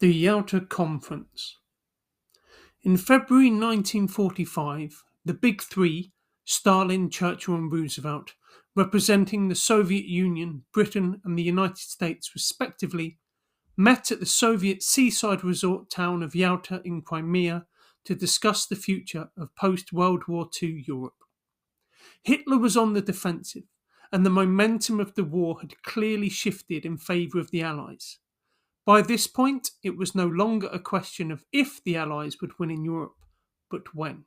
The Yalta Conference. In February 1945, the Big Three, Stalin, Churchill, and Roosevelt, representing the Soviet Union, Britain, and the United States respectively, met at the Soviet seaside resort town of Yalta in Crimea to discuss the future of post-World War II Europe. Hitler was on the defensive, and the momentum of the war had clearly shifted in favour of the Allies. By this point, it was no longer a question of if the Allies would win in Europe, but when.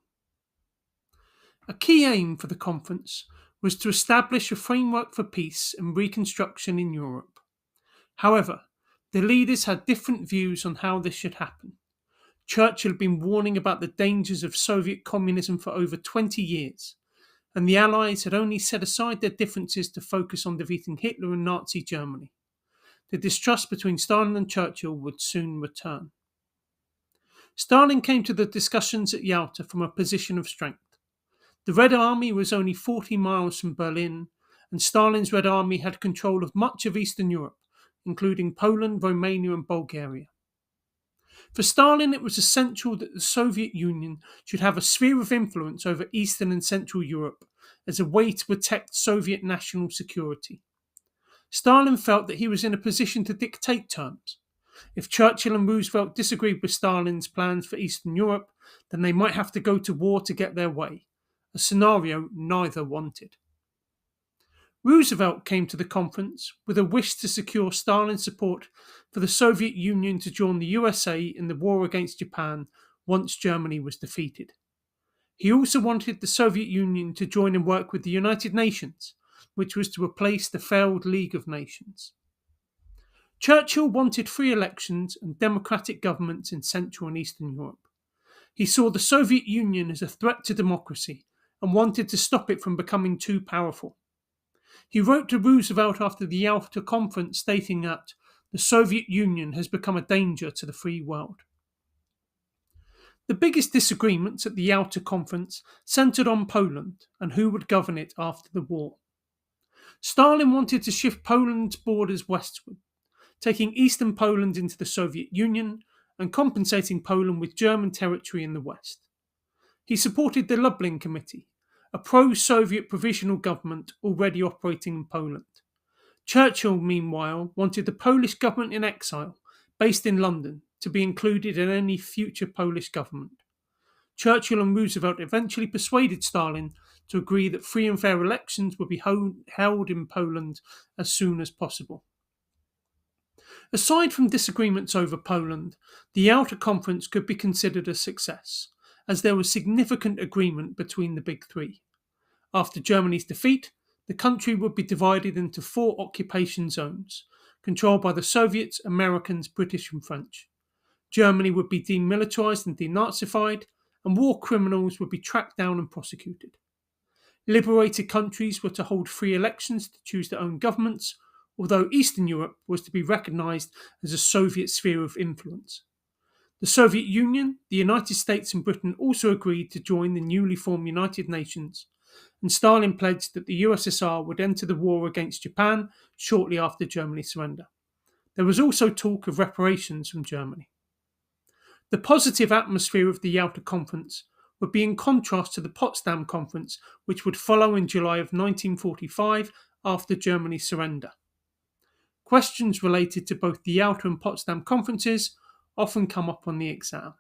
A key aim for the conference was to establish a framework for peace and reconstruction in Europe. However, the leaders had different views on how this should happen. Churchill had been warning about the dangers of Soviet communism for over 20 years, and the Allies had only set aside their differences to focus on defeating Hitler and Nazi Germany. The distrust between Stalin and Churchill would soon return. Stalin came to the discussions at Yalta from a position of strength. The Red Army was only 40 miles from Berlin, and Stalin's Red Army had control of much of Eastern Europe, including Poland, Romania, and Bulgaria. For Stalin, it was essential that the Soviet Union should have a sphere of influence over Eastern and Central Europe as a way to protect Soviet national security. Stalin felt that he was in a position to dictate terms. If Churchill and Roosevelt disagreed with Stalin's plans for Eastern Europe, then they might have to go to war to get their way, a scenario neither wanted. Roosevelt came to the conference with a wish to secure Stalin's support for the Soviet Union to join the USA in the war against Japan once Germany was defeated. He also wanted the Soviet Union to join and work with the United Nations, which was to replace the failed League of Nations. Churchill wanted free elections and democratic governments in Central and Eastern Europe. He saw the Soviet Union as a threat to democracy and wanted to stop it from becoming too powerful. He wrote to Roosevelt after the Yalta Conference stating that the Soviet Union has become a danger to the free world. The biggest disagreements at the Yalta Conference centered on Poland and who would govern it after the war. Stalin wanted to shift Poland's borders westward, taking eastern Poland into the Soviet Union and compensating Poland with German territory in the west. He supported the Lublin Committee, a pro-Soviet provisional government already operating in Poland. Churchill, meanwhile, wanted the Polish government in exile, based in London, to be included in any future Polish government. Churchill and Roosevelt eventually persuaded Stalin to agree that free and fair elections would be held in Poland as soon as possible. Aside from disagreements over Poland, the Yalta Conference could be considered a success, as there was significant agreement between the Big Three. After Germany's defeat, the country would be divided into 4 occupation zones, controlled by the Soviets, Americans, British, and French. Germany would be demilitarized and denazified, and war criminals would be tracked down and prosecuted. Liberated countries were to hold free elections to choose their own governments, although Eastern Europe was to be recognized as a Soviet sphere of influence. The Soviet Union, the United States, and Britain also agreed to join the newly formed United Nations, and Stalin pledged that the USSR would enter the war against Japan shortly after Germany's surrender. There was also talk of reparations from Germany. The positive atmosphere of the Yalta Conference would be in contrast to the Potsdam Conference, which would follow in July of 1945 after Germany's surrender. Questions related to both the Yalta and Potsdam conferences often come up on the exam.